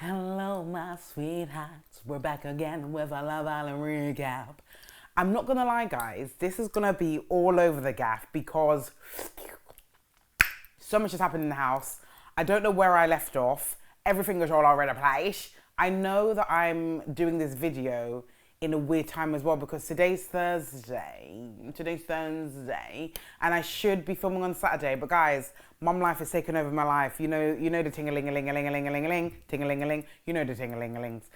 Hello, my sweethearts. We're back again with a Love Island recap. I'm not gonna lie, guys. This is gonna be all over the gaff because so much has happened in the house. I don't know where I left off. Everything is all over the place. I know that I'm doing this video in a weird time as well because today's Thursday, and I should be filming on Saturday. But guys, mum life has taken over my life. You know the ting-a-ling-a-ling-a-ling-a-ling-a-ling, ting-a-ling-a-ling. You know the ting-a-ling-a-lings.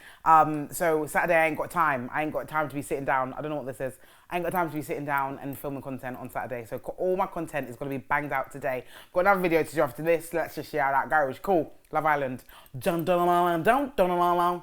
So Saturday I ain't got time. I ain't got time to be sitting down. I don't know what this is. I ain't got time to be sitting down and filming content on Saturday. So all my content is gonna be banged out today. Got another video to do after this. Let's just see how that goes. Cool. Love Island. Dun dun dun dun dun dun dun.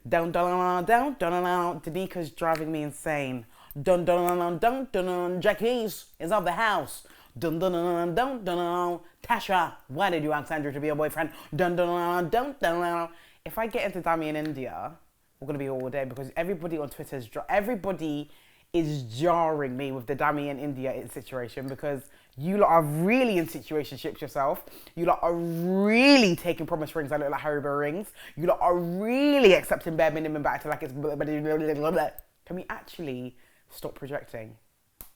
Dun dun dun dun dun dun. Danika's driving me insane. Dun dun dun dun dun dun. Jackie's is of the house. Dun dun dun dun dun dun. Tasha, why did you ask Andrew to be your boyfriend? Dun dun dun dun dun dun. If I get into Dami in India, we're gonna be all day because everybody on Twitter is jarring me with the Dami in India situation because you lot are really in situationships yourself. You lot are really taking promise rings that look like Haribo rings. You lot are really accepting bare minimum back to like it's blah, blah, blah, blah, blah, blah. Can we actually stop projecting?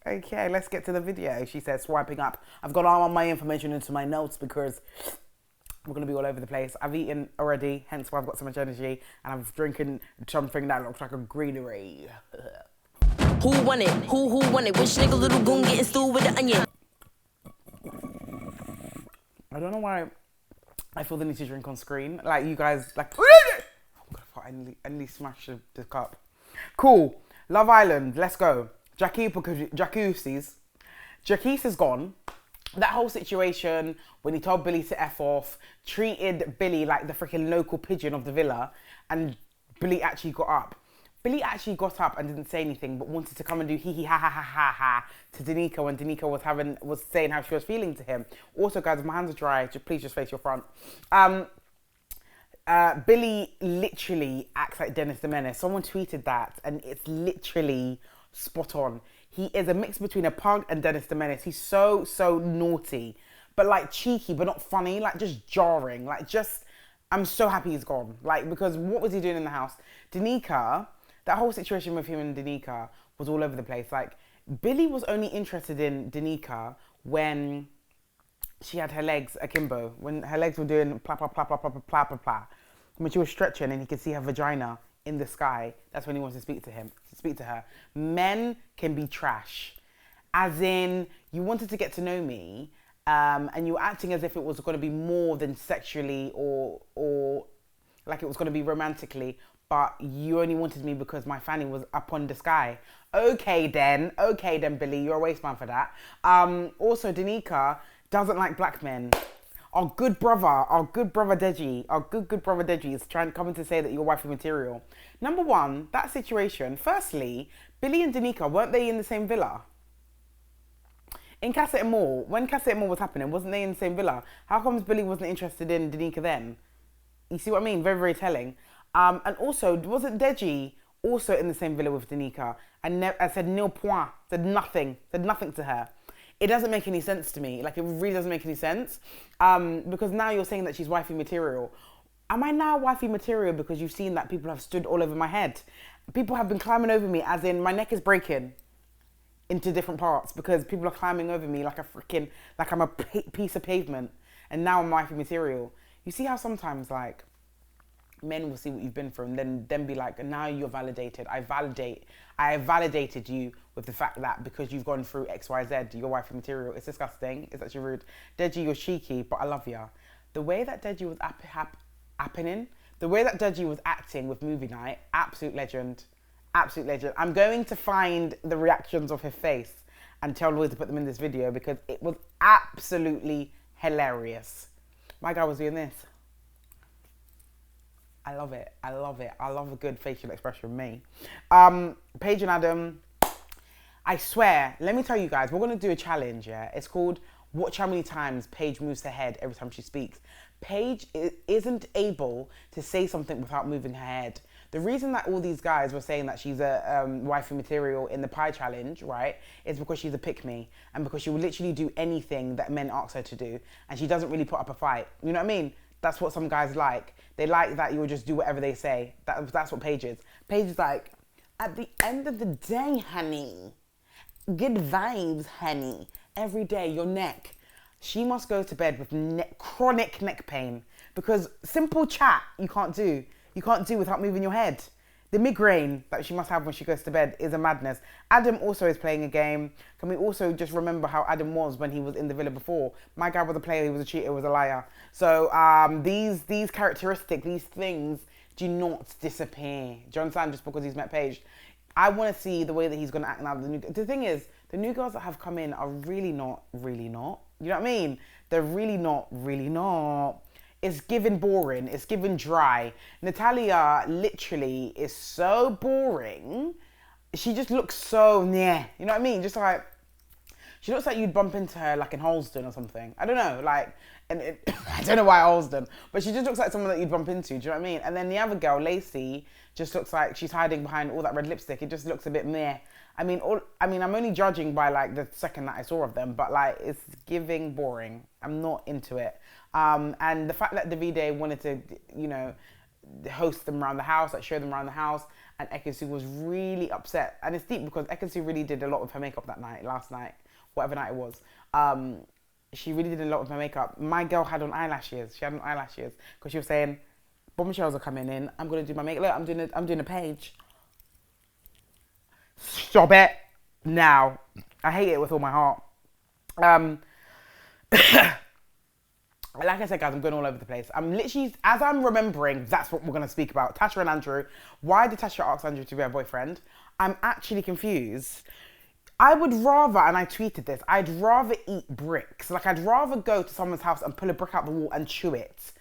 Okay, let's get to the video. She says, swiping up. I've got all my information into my notes because we're going to be all over the place. I've eaten already, hence why I've got so much energy. And I'm drinking something that looks like a greenery. Who won it? Who won it? Which nigga little goon getting stewed with the onion? I don't know why I feel the need to drink on screen. Like you guys, like, oh God, I nearly smashed the cup. Cool. Love Island, let's go. Jackie's is gone. That whole situation when he told Billy to F off, treated Billy like the freaking local pigeon of the villa, and Billy actually got up. Billy actually got up and didn't say anything, but wanted to come and do hee hee ha ha ha ha ha to Danica when Danica was saying how she was feeling to him. Also, guys, if my hands are dry, please just face your front. Billy literally acts like Dennis the Menace. Someone tweeted that, and it's literally spot on. He is a mix between a punk and Dennis the Menace. He's so naughty, but like cheeky, but not funny, like just jarring. Like just, I'm so happy he's gone. Like, because what was he doing in the house? Danica, that whole situation with him and Danica was all over the place. Like, Billy was only interested in Danica when she had her legs akimbo, when her legs were doing pla pla pla pla pla pla pla pla. When she was stretching and he could see her vagina in the sky, that's when he wants to speak to her. Men can be trash. As in, you wanted to get to know me, and you were acting as if it was going to be more than sexually or like it was going to be romantically, but you only wanted me because my fanny was up on the sky. Okay then, Billy, you're a waste man for that. Also, Danica doesn't like black men. Our good brother Deji is coming to say that you're wifey material. Number one, that situation, firstly, Billy and Danica, weren't they in the same villa? In Cassette Mall, when Cassette Mall was happening, wasn't they in the same villa? How comes Billy wasn't interested in Danica then? You see what I mean? Very, very telling. And also, wasn't Deji also in the same villa with Danica? And I said nil point, said nothing to her. It doesn't make any sense to me. Like, it really doesn't make any sense. Because now you're saying that she's wifey material. Am I now wifey material because you've seen that people have stood all over my head? People have been climbing over me, as in my neck is breaking into different parts because people are climbing over me like like I'm a piece of pavement. And now I'm wifey material. You see how sometimes, like, men will see what you've been through and then be like, now you're validated. I validated you with the fact that because you've gone through X, Y, Z, you're wifey material. It's disgusting. It's actually rude. Deji, you're cheeky, but I love ya. The way that Deji was happening, the way that Deji was acting with movie night, absolute legend. Absolute legend. I'm going to find the reactions of his face and tell Lloyd to put them in this video because it was absolutely hilarious. My guy was doing this. I love it. I love a good facial expression from me. Paige and Adam, I swear, let me tell you guys, we're going to do a challenge, yeah? It's called Watch How Many Times Paige Moves her head every time she speaks. Paige isn't able to say something without moving her head. The reason that all these guys were saying that she's a wifey material in the pie challenge, right, is because she's a pick-me and because she will literally do anything that men ask her to do and she doesn't really put up a fight. You know what I mean? That's what some guys like. They like that you'll just do whatever they say. That's what Paige is. Paige is like, at the end of the day, honey, good vibes, honey. Every day, your neck. She must go to bed with chronic neck pain because simple chat you can't do. You can't do without moving your head. The migraine that she must have when she goes to bed is a madness. Adam also is playing a game. Can we also just remember how Adam was when he was in the villa before? My guy was a player, he was a cheater, he was a liar. So these characteristics, these things do not disappear. Do you understand? Just because he's met Paige. I want to see the way that he's going to act now. The thing is, the new girls that have come in are really not. You know what I mean? They're really not. It's given boring. It's given dry. Natalia literally is so boring. She just looks so You know what I mean? Just like, she looks like you'd bump into her like in Holston or something. I don't know, like, I don't know why Holston, but she just looks like someone that you'd bump into. Do you know what I mean? And then the other girl, Lacey, just looks like she's hiding behind all that red lipstick. It just looks a bit meh. I mean, I'm only judging by like the second that I saw of them, but like it's giving boring. I'm not into it. And the fact that Davide wanted to, you know, host them around the house, like show them around the house, and Ekansu was really upset. And it's deep because Ekansu really did a lot of her makeup that night, last night, whatever night it was. She really did a lot of her makeup. My girl had on eyelashes. She had on eyelashes because she was saying, bombshells are coming in. I'm gonna do my makeup. Look, I'm doing a page. Stop it now. I hate it with all my heart. Like I said, guys, I'm going all over the place. I'm literally, as I'm remembering, that's what we're going to speak about. Tasha and Andrew. Why did Tasha ask Andrew to be her boyfriend? I'm actually confused. I would rather, and I tweeted this, I'd rather eat bricks. Like, I'd rather go to someone's house and pull a brick out the wall and chew it.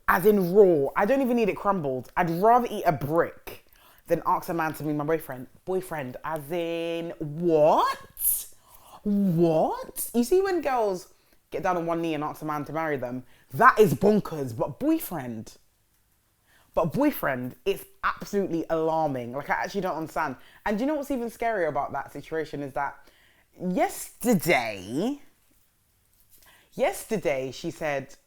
As in raw. I don't even need it crumbled. I'd rather eat a brick than ask a man to be my boyfriend. Boyfriend, as in, what? What? You see when girls get down on one knee and ask a man to marry them, that is bonkers. But boyfriend, it's absolutely alarming. Like, I actually don't understand. And do you know what's even scarier about that situation is that yesterday she said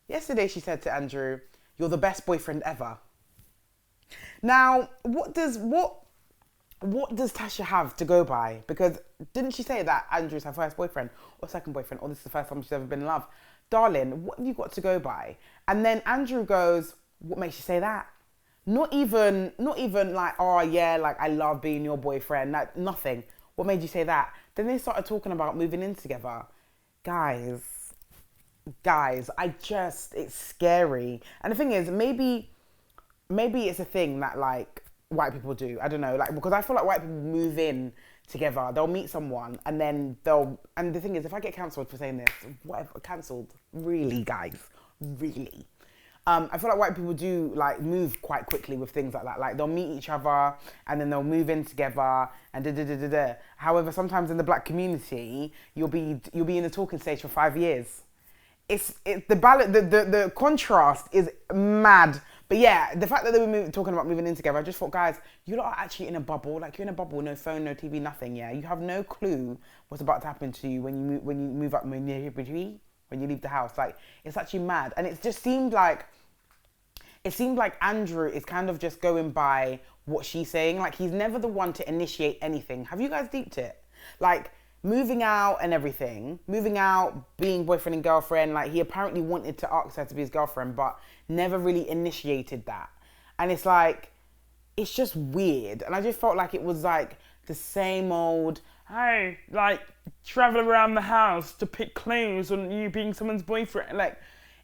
to Andrew, "You're the best boyfriend ever." Now, what does Tasha have to go by? Because didn't she say that Andrew's her first boyfriend or second boyfriend, or this is the first time she's ever been in love? Darling, what have you got to go by? And then Andrew goes, "What makes you say that?" Not even like, "Oh yeah, like I love being your boyfriend." Like, nothing. What made you say that? Then they started talking about moving in together. Guys, it's scary. And the thing is, maybe it's a thing that like white people do. I don't know, like, because I feel like white people move in together. They'll meet someone and then and the thing is, if I get cancelled for saying this, whatever, cancelled, really, guys, really. I feel like white people do like move quite quickly with things like that. Like, they'll meet each other and then they'll move in together and da. However, sometimes in the black community, you'll be in the talking stage for 5 years. The contrast is mad. But yeah, the fact that they were talking about moving in together, I just thought, guys, you lot are actually in a bubble. Like, you're in a bubble, no phone, no TV, nothing. Yeah, you have no clue what's about to happen to you when you move up, when you leave the house. Like, it's actually mad, and it just seemed like Andrew is kind of just going by what she's saying. Like, he's never the one to initiate anything. Have you guys deeped it? Like, moving out and everything, being boyfriend and girlfriend, like, he apparently wanted to ask her to be his girlfriend, but never really initiated that. And it's like, it's just weird. And I just felt like it was like the same old, hey, like, travel around the house to pick clues on you being someone's boyfriend. Like,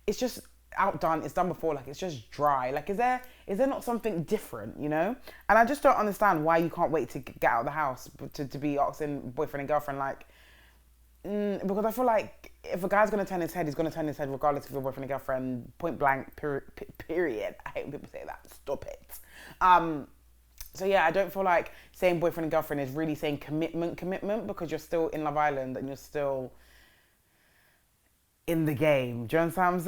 it's just outdone. It's done before. Like, it's just dry. Like, is there not something different, you know? And I just don't understand why you can't wait to get out of the house to be asking boyfriend and girlfriend. Like, because I feel like if a guy's going to turn his head, he's going to turn his head regardless if you're boyfriend and girlfriend, point blank, period. I hate when people say that. Stop it. So yeah, I don't feel like saying boyfriend and girlfriend is really saying commitment, because you're still in Love Island and you're still in the game. Do you understand what I'm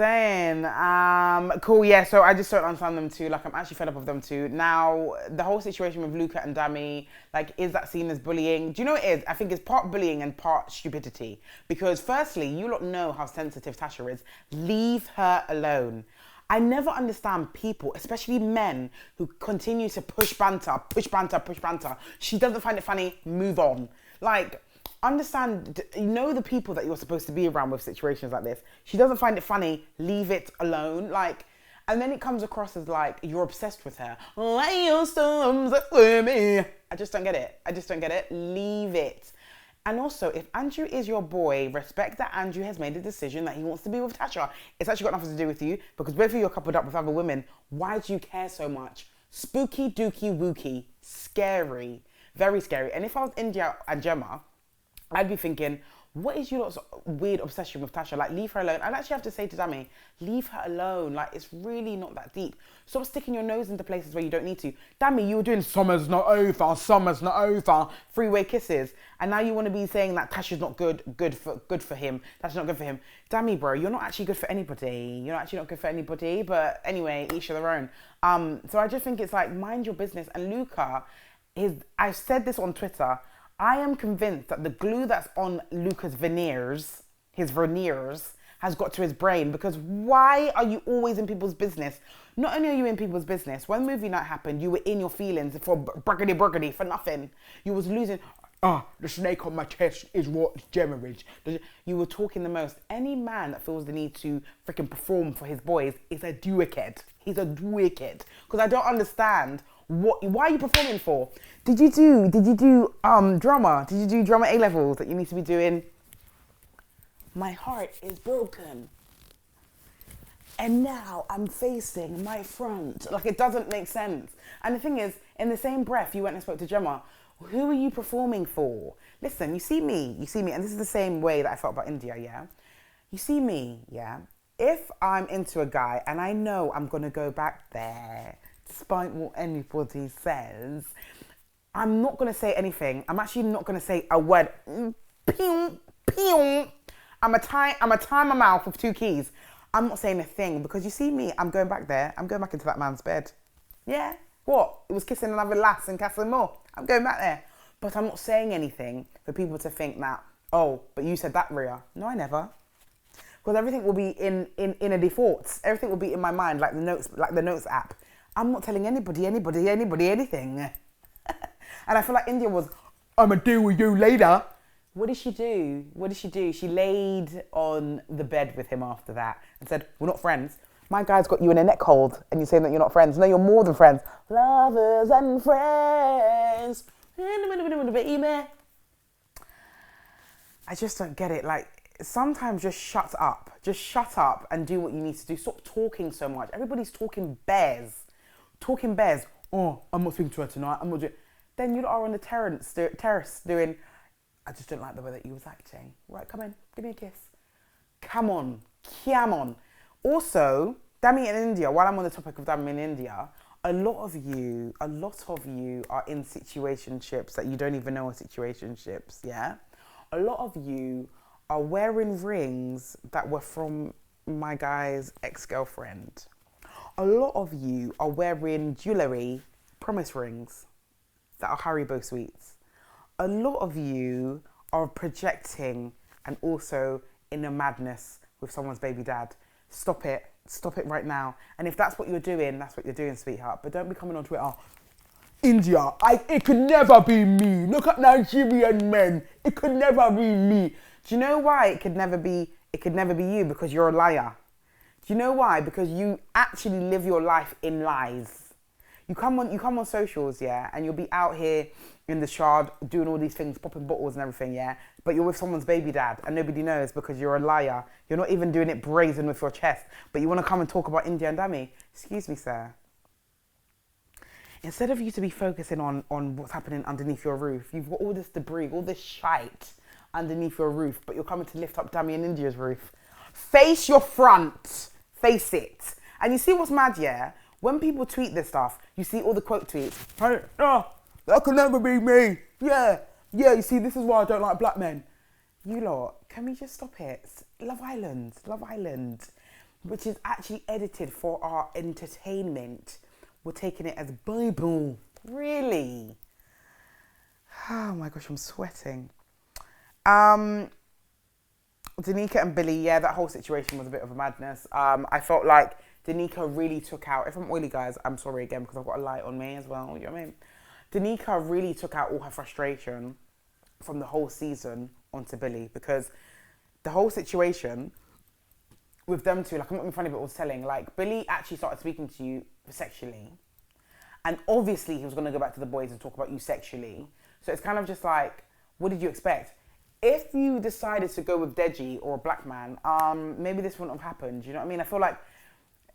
saying? Cool, yeah, so I just don't understand them too. Like, I'm actually fed up of them too. Now, the whole situation with Luca and Dami, like, is that seen as bullying? Do you know what it is? I think it's part bullying and part stupidity. Because firstly, you lot know how sensitive Tasha is. Leave her alone. I never understand people, especially men, who continue to push banter, push banter, push banter. She doesn't find it funny, move on. Like, understand, you know the people that you're supposed to be around with situations like this. She doesn't find it funny, leave it alone. Like, and then it comes across as like, you're obsessed with her. Lay your storms with me. I just don't get it. I just don't get it. Leave it. And also, if Andrew is your boy, respect that Andrew has made a decision that he wants to be with Tasha. It's actually got nothing to do with you, because both of you are coupled up with other women. Why do you care so much? Spooky, dooky, wooky. Scary. Very scary. And if I was India and Gemma, I'd be thinking, what is your lot's weird obsession with Tasha? Like, leave her alone. I'd actually have to say to Dami, leave her alone. Like, it's really not that deep. Stop sticking your nose into places where you don't need to. Dami, you were doing summer's not over, 3-way kisses. And now you want to be saying that Tasha's not good for him. That's not good for him. Dami, bro, you're not actually good for anybody. You're actually not good for anybody. But anyway, each of their own. So I just think it's like, mind your business. And Luca, I've said this on Twitter, I am convinced that the glue that's on Luca's veneers, has got to his brain, because why are you always in people's business? Not only are you in people's business, when movie night happened, you were in your feelings for burgundy for nothing. You was losing, the snake on my chest is what Gemma is. You were talking the most. Any man that feels the need to freaking perform for his boys is a dickhead. He's a dickhead. Because I don't understand why are you performing for? Did you do drama? Did you do drama A-levels that you need to be doing? My heart is broken. And now I'm facing my front. Like, it doesn't make sense. And the thing is, in the same breath, you went and spoke to Gemma. Who are you performing for? Listen, you see me, and this is the same way that I felt about India, yeah? You see me, yeah? If I'm into a guy and I know I'm going to go back there, despite what anybody says, I'm not going to say anything. I'm actually not going to say a word. Pew, pew. I'm a tie my mouth with 2 keys. I'm not saying a thing, because you see me, I'm going back there. I'm going back into that man's bed. Yeah? What? It was kissing another lass in Castle Moor. I'm going back there. But I'm not saying anything for people to think that, oh, but you said that, Rhea. No, I never. Because everything will be in a default. Everything will be in my mind, like the notes app. I'm not telling anybody anything. And I feel like India was, I'ma deal with you later. What did she do? She laid on the bed with him after that and said, we're not friends. My guy's got you in a neck hold and you're saying that you're not friends. No, you're more than friends. Lovers and friends. I just don't get it. Like, sometimes just shut up. Just shut up and do what you need to do. Stop talking so much. Everybody's talking bears. Oh, I'm not speaking to her tonight. I'm not doing. Then you are on the terrace doing, I just don't like the way that you was acting. Right, come in, give me a kiss. Come on. Also, Dami in India, while I'm on the topic of Dami in India, a lot of you are in situationships that you don't even know are situationships, yeah? A lot of you are wearing rings that were from my guy's ex-girlfriend. A lot of you are wearing jewellery, promise rings, that are Haribo sweets. A lot of you are projecting and also in a madness with someone's baby dad. Stop it right now. And if that's what you're doing, that's what you're doing, sweetheart. But don't be coming on Twitter, India, it could never be me. Look at Nigerian men. It could never be me. Do you know why it could never be you? Because you're a liar. Do you know why? Because you actually live your life in lies. You come on socials, yeah, and you'll be out here in the shard doing all these things, popping bottles and everything, yeah, but you're with someone's baby dad and nobody knows because you're a liar. You're not even doing it brazen with your chest, but you want to come and talk about India and Dami. Excuse me, sir. Instead of you to be focusing on what's happening underneath your roof, you've got all this debris, all this shite underneath your roof, but you're coming to lift up Dami and India's roof. Face your front. Face it. And you see what's mad, yeah? When people tweet this stuff, you see all the quote tweets. Hey, that could never be me. Yeah, you see, this is why I don't like black men. You lot, can we just stop it? Love Island, which is actually edited for our entertainment. We're taking it as Bible. Really? Oh my gosh, I'm sweating. Danica and Billy, yeah, that whole situation was a bit of a madness. I felt like Danica really took out, if I'm oily guys, I'm sorry again because I've got a light on me as well, you know what I mean? Danica really took out all her frustration from the whole season onto Billy, because the whole situation with them two, like I'm not being funny, but it was telling, like Billy actually started speaking to you sexually, and obviously he was going to go back to the boys and talk about you sexually. So it's kind of just like, what did you expect? If you decided to go with Deji or a black man, maybe this wouldn't have happened. You know what I mean? I feel like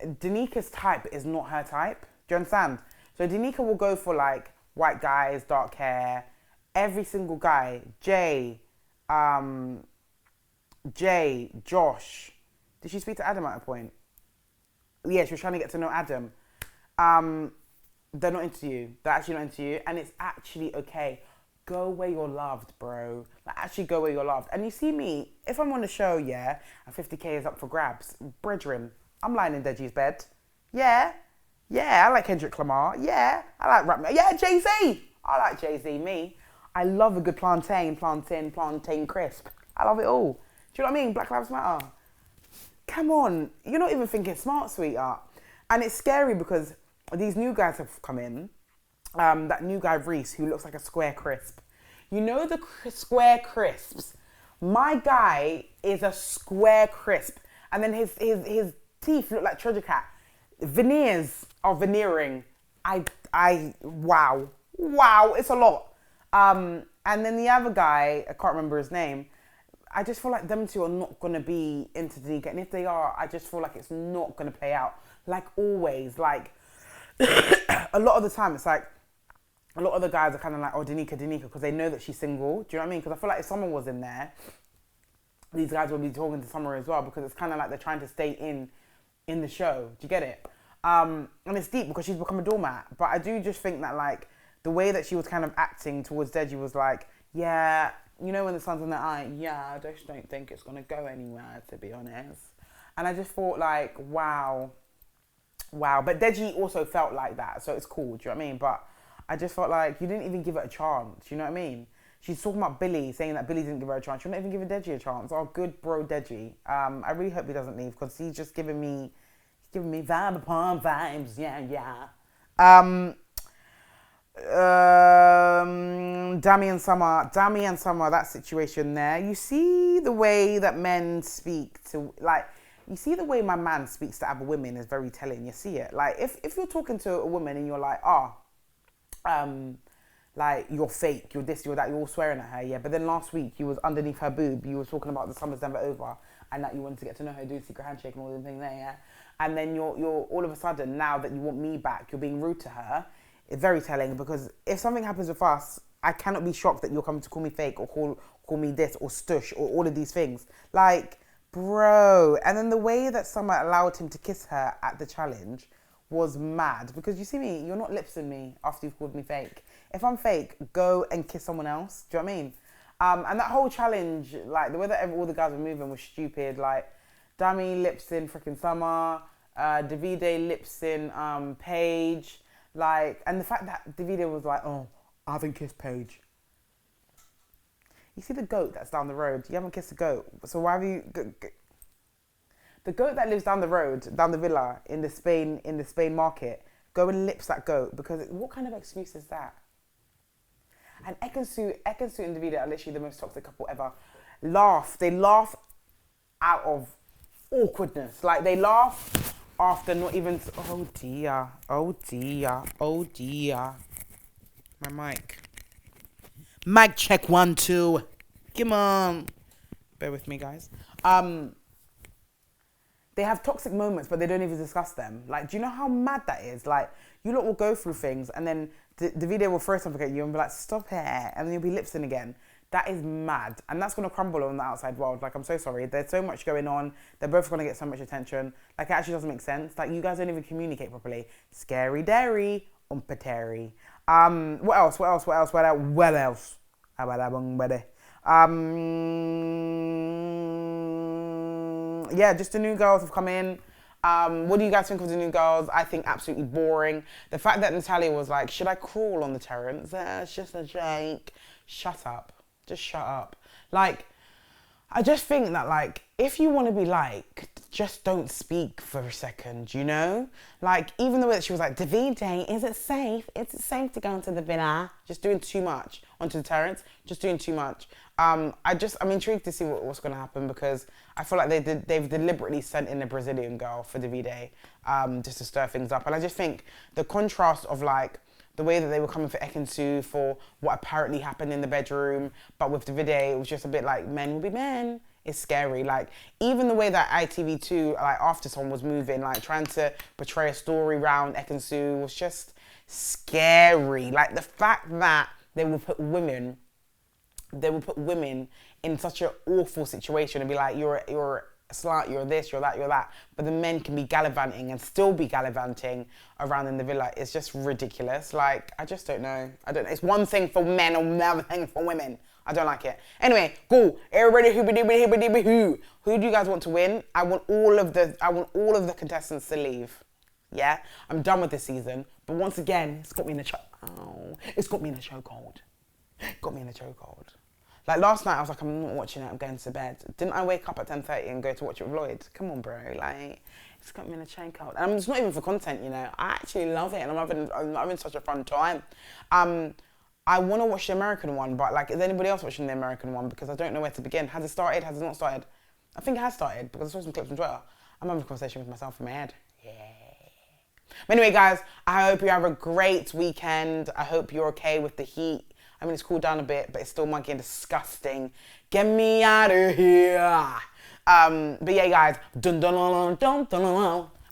Danica's type is not her type. Do you understand? So Danica will go for like white guys, dark hair, every single guy. Jay, Josh. Did she speak to Adam at a point? Yeah, she was trying to get to know Adam. They're not into you. They're actually not into you. And it's actually okay. Go where you're loved, bro. Like, actually go where you're loved. And you see me, if I'm on the show, yeah, and 50k is up for grabs, brethren, I'm lying in Deji's bed. Yeah. Yeah, I like Kendrick Lamar. Yeah, I like rap. Yeah, Jay-Z. I like Jay-Z, me. I love a good plantain crisp. I love it all. Do you know what I mean? Black Lives Matter. Come on. You're not even thinking smart, sweetheart. And it's scary because these new guys have come in. That new guy, Reese, who looks like a square crisp. You know the square crisps? My guy is a square crisp. And then his teeth look like Treasure Cat. Veneers are veneering. Wow, it's a lot. And then the other guy, I can't remember his name. I just feel like them two are not going to be into Danica. And if they are, I just feel like it's not going to play out. Like always, like a lot of the time, it's like, a lot of the guys are kind of like, oh, Danica, because they know that she's single. Do you know what I mean? Because I feel like if someone was in there, these guys would be talking to Summer as well, because it's kind of like they're trying to stay in the show. Do you get it? And it's deep because she's become a doormat. But I do just think that, like, the way that she was kind of acting towards Deji was like, yeah, you know when the sun's in the eye? Yeah, I just don't think it's going to go anywhere, to be honest. And I just thought, like, wow. But Deji also felt like that, so it's cool. Do you know what I mean? But I just felt like you didn't even give it a chance. You know what I mean? She's talking about Billy, saying that Billy didn't give her a chance. You're not even giving Deji a chance. Oh, good bro, Deji. I really hope he doesn't leave, because he's just giving me vibe upon vibes. Yeah. Dami and Summer, that situation there. You see the way that men speak to, like, you see the way my man speaks to other women is very telling. You see it. Like, if you're talking to a woman and you're like, like, you're fake, you're this, you're that, you're all swearing at her, yeah. But then last week you was underneath her boob, you was talking about the summer's never over, and that you wanted to get to know her, do a secret handshake and all the things there, yeah. And then you're all of a sudden, now that you want me back, you're being rude to her. It's very telling, because if something happens with us, I cannot be shocked that you're coming to call me fake or call me this or stush or all of these things. Like, bro. And then the way that Summer allowed him to kiss her at the challenge was mad, because you see me, you're not lipsing me after you've called me fake. If I'm fake, go and kiss someone else. Do you know what I mean? And that whole challenge, like the way that all the guys were moving was stupid. Like, Dami lips in freaking Summer, Davide lips in Paige, like, and the fact that Davide was like, oh, I haven't kissed Paige. You see the goat that's down the road? You haven't kissed a goat, so why have you? The goat that lives down the road, down the villa in the Spain market, go and lips that goat, because what kind of excuse is that? And Ekansu and Davide are literally the most toxic couple ever. They laugh out of awkwardness. Like, they laugh after not even, oh dear. My mic check 1 2. Come on. Bear with me, guys. They have toxic moments, but they don't even discuss them. Like, do you know how mad that is? Like, you lot will go through things, and then the video will throw something at you and be like, stop it, and then you'll be lipsing again. That is mad, and that's going to crumble on the outside world. Like, I'm so sorry. There's so much going on. They're both going to get so much attention. Like, it actually doesn't make sense. Like, you guys don't even communicate properly. Scary dairy, umpateri. What else? Yeah, just the new girls have come in. What do you guys think of the new girls? I think absolutely boring. The fact that Natalia was like, should I crawl on the terrace? It's just a joke. Shut up. Just shut up. Like, I just think that, like, if you want to be liked, just don't speak for a second, you know? Like, even the way that she was like, Davide, is it safe? Is it safe to go into the villa? Just doing too much. Onto the terrace, just doing too much. I'm intrigued to see what's going to happen, because I feel like they've deliberately sent in a Brazilian girl for Davide, just to stir things up. And I just think the contrast of like, the way that they were coming for Ekin-Su for what apparently happened in the bedroom, but with Davide, it was just a bit like, men will be men. It's scary. Like, even the way that ITV2, like, After Sun was moving, like, trying to portray a story around Ekin-Su was just scary. Like, the fact that they will put women in such an awful situation and be like, you're a slut, you're this, you're that, you're that. But the men can be gallivanting and still be gallivanting around in the villa. It's just ridiculous. Like, I just don't know. It's one thing for men and another thing for women. I don't like it. Anyway, cool. Everybody, who do you guys want to win? I want all of the contestants to leave. Yeah, I'm done with this season. But once again, it's got me in a chokehold. Got me in a chokehold. Like last night, I was like, I'm not watching it. I'm going to bed. Didn't I wake up at 10:30 and go to watch it with Lloyd? Come on, bro. Like, it's got me in a chokehold. And it's not even for content, you know. I actually love it, and I'm having such a fun time. I want to watch the American one, but like, is anybody else watching the American one? Because I don't know where to begin. Has it started? Has it not started? I think it has started, because I saw some clips on Twitter. I'm having a conversation with myself in my head. Yeah. But anyway, guys, I hope you have a great weekend. I hope you're okay with the heat. I mean, it's cooled down a bit, but it's still muggy and disgusting. Get me out of here. But yeah, guys, I'm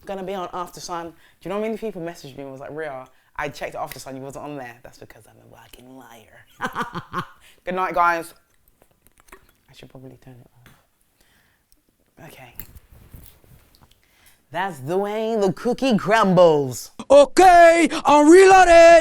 gonna be on After Sun. Do you know how many people messaged me and was like, Rhea, I checked After Sun, you wasn't on there. That's because I'm a working liar. Good night, guys. I should probably turn it off. Okay. That's the way the cookie crumbles. Okay, I'm reloaded.